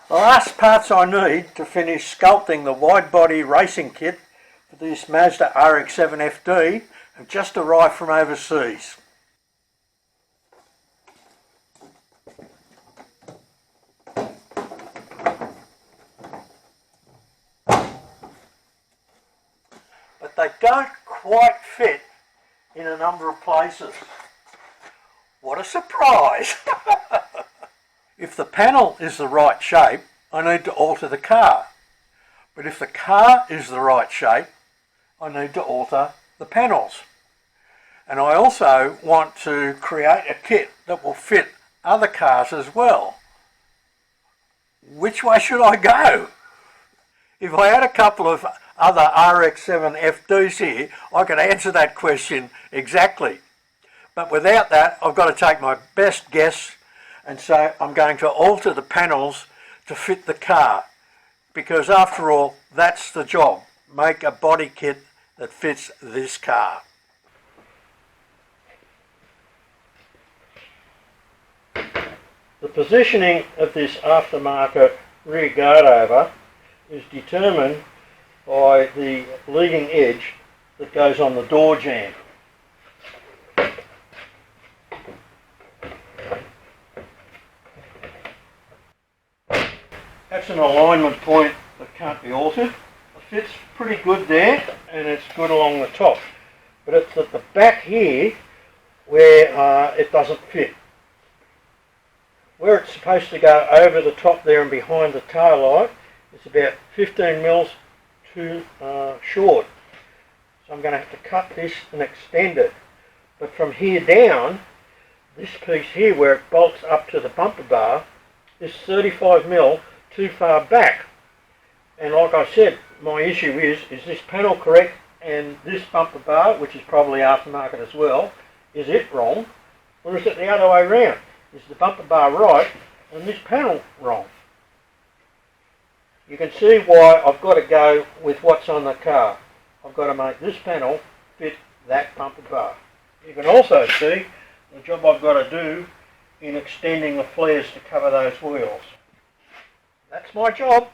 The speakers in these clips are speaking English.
The last parts I need to finish sculpting the wide body racing kit for this Mazda RX7FD have just arrived from overseas. But they don't quite fit in a number of places. What a surprise! If the panel is the right shape, I need to alter the car. But if the car is the right shape, I need to alter the panels. And I also want to create a kit that will fit other cars as well. Which way should I go? If I had a couple of other RX7FDs here, I could answer that question exactly. But without that, I've got to take my best guess, and so I'm going to alter the panels to fit the car. Because after all, that's the job. Make a body kit that fits this car. The positioning of this aftermarket rear guard over is determined by the leading edge that goes on the door jamb. That's an alignment point that can't be altered. It fits pretty good there, and it's good along the top. But it's at the back here where it doesn't fit. Where it's supposed to go over the top there and behind the tail light, it's about 15 mils too short. So I'm going to have to cut this and extend it. But from here down, this piece here where it bolts up to the bumper bar is 35 mil too far back. And like I said, my issue is this panel correct, and this bumper bar, which is probably aftermarket as well, is it wrong? Or is it the other way around? Is the bumper bar right and this panel wrong? You can see why I've got to go with what's on the car. I've got to make this panel fit that bumper bar. You can also see the job I've got to do in extending the flares to cover those wheels. That's my job.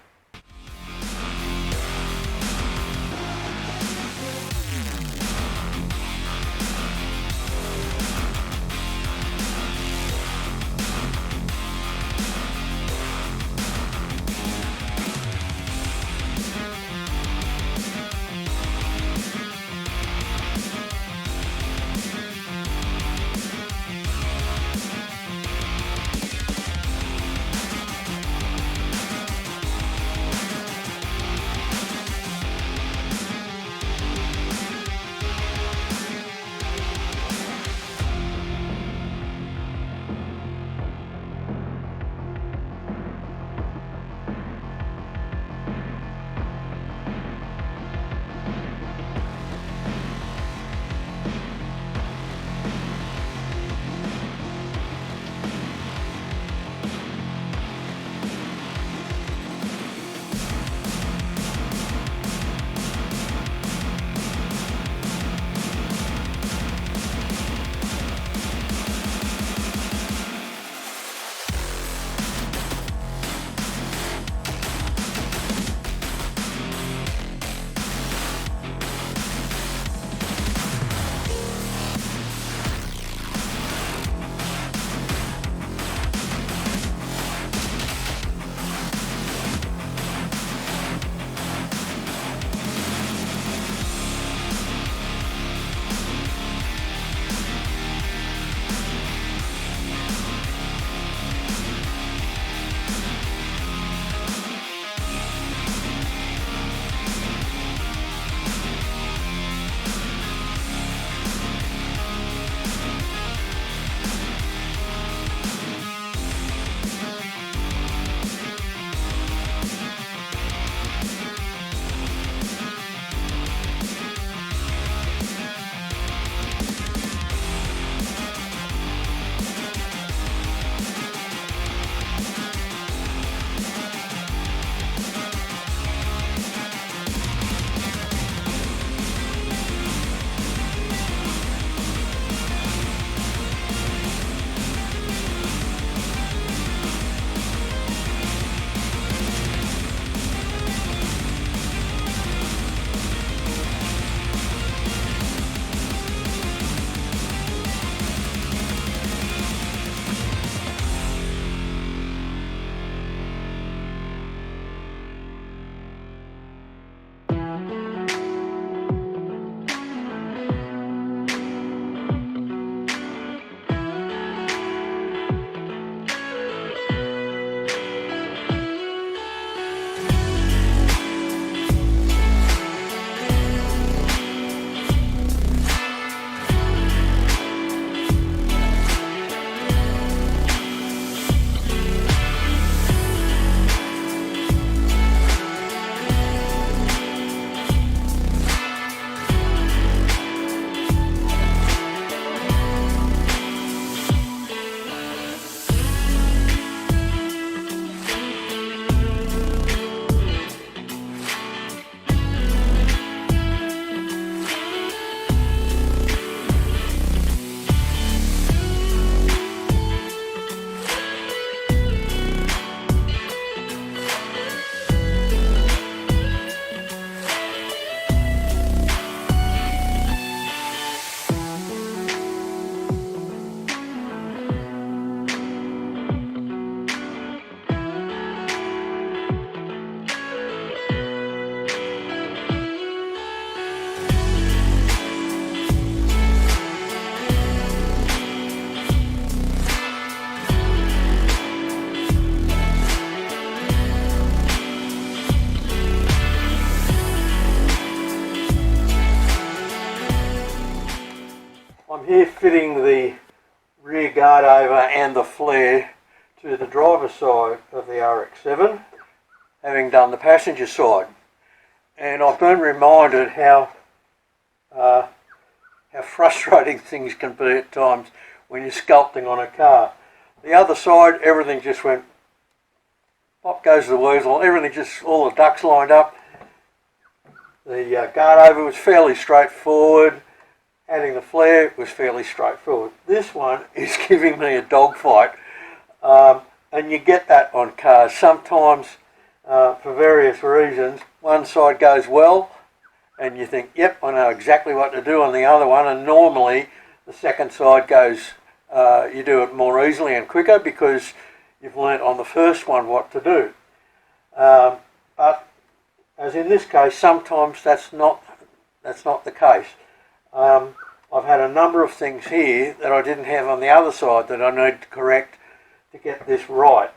I'm here fitting the rear guard over and the flare to the driver's side of the RX7, having done the passenger side. And I've been reminded how frustrating things can be at times when you're sculpting on a car. The other side, everything just went, pop goes the weasel, everything just, all the ducks lined up. The guard over was fairly straightforward. Adding the flare was fairly straightforward. This one is giving me a dogfight, and you get that on cars. Sometimes, for various reasons, one side goes well, and you think, yep, I know exactly what to do on the other one, and normally the second side goes, you do it more easily and quicker because you've learnt on the first one what to do. But as in this case, sometimes that's not the case. I've had a number of things here that I didn't have on the other side that I need to correct to get this right.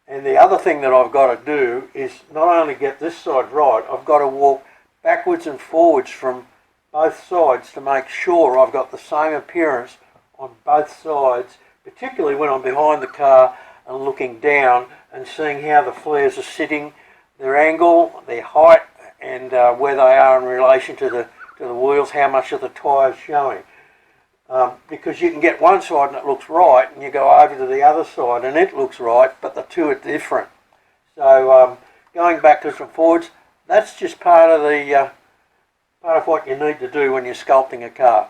And the other thing that I've got to do is not only get this side right, I've got to walk backwards and forwards from both sides to make sure I've got the same appearance on both sides, particularly when I'm behind the car and looking down and seeing how the flares are sitting, their angle, their height, and where they are in relation to the wheels, how much of the tyre is showing. Because you can get one side and it looks right, and you go over to the other side and it looks right, but the two are different. So going backwards and forwards, that's just part of what you need to do when you're sculpting a car.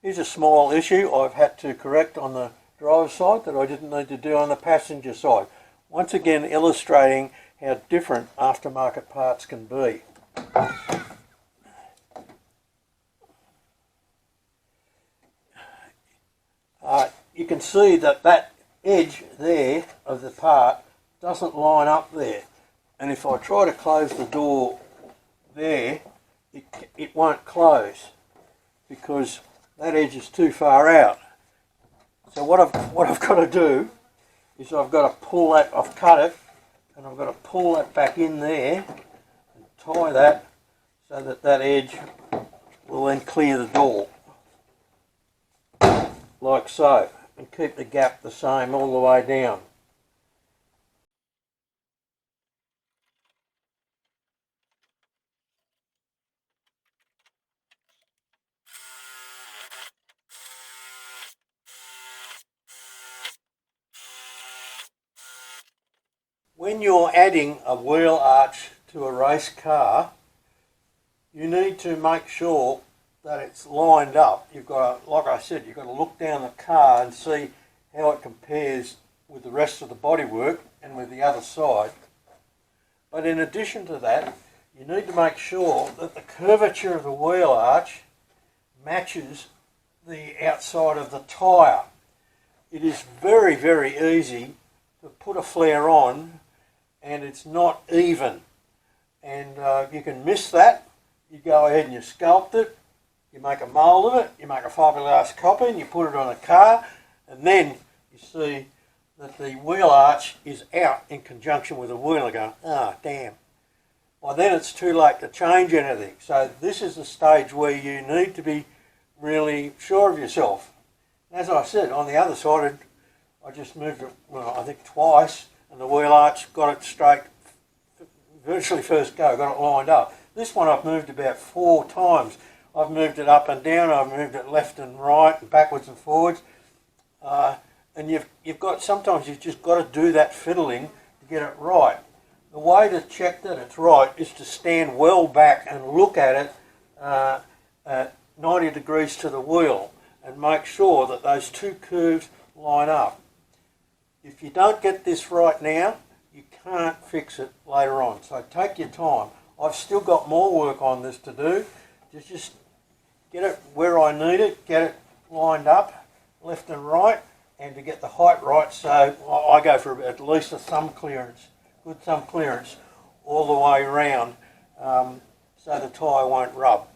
Here's a small issue I've had to correct on the driver's side that I didn't need to do on the passenger side. Once again illustrating how different aftermarket parts can be. You can see that that edge there of the part doesn't line up there, and if I try to close the door there, it won't close because that edge is too far out. So what I've got to do is I've got to pull that, I've cut it, and I've got to pull that back in there and tie that so that that edge will then clear the door, like so, and keep the gap the same all the way down. When you're adding a wheel arch to a race car, you need to make sure that it's lined up. You've got to, like I said, you've got to look down the car and see how it compares with the rest of the bodywork and with the other side. But in addition to that, you need to make sure that the curvature of the wheel arch matches the outside of the tyre. It is very, very easy to put a flare on and it's not even. And you can miss that. You go ahead and you sculpt it. You make a mould of it, you make a fiberglass copy and you put it on a car, and then you see that the wheel arch is out in conjunction with the wheel and go, ah, damn. Well, then it's too late to change anything. So this is the stage where you need to be really sure of yourself. As I said, on the other side, I just moved it, well, I think twice, and the wheel arch got it straight, virtually first go, got it lined up. This one I've moved about 4 times. I've moved it up and down, I've moved it left and right, and backwards and forwards. And you've got, sometimes you've just got to do that fiddling to get it right. The way to check that it's right is to stand well back and look at it at 90 degrees to the wheel and make sure that those two curves line up. If you don't get this right now, you can't fix it later on. So take your time. I've still got more work on this to do. Just get it where I need it, get it lined up, left and right, and to get the height right. So I go for at least a thumb clearance, good thumb clearance, all the way around, so the tyre won't rub.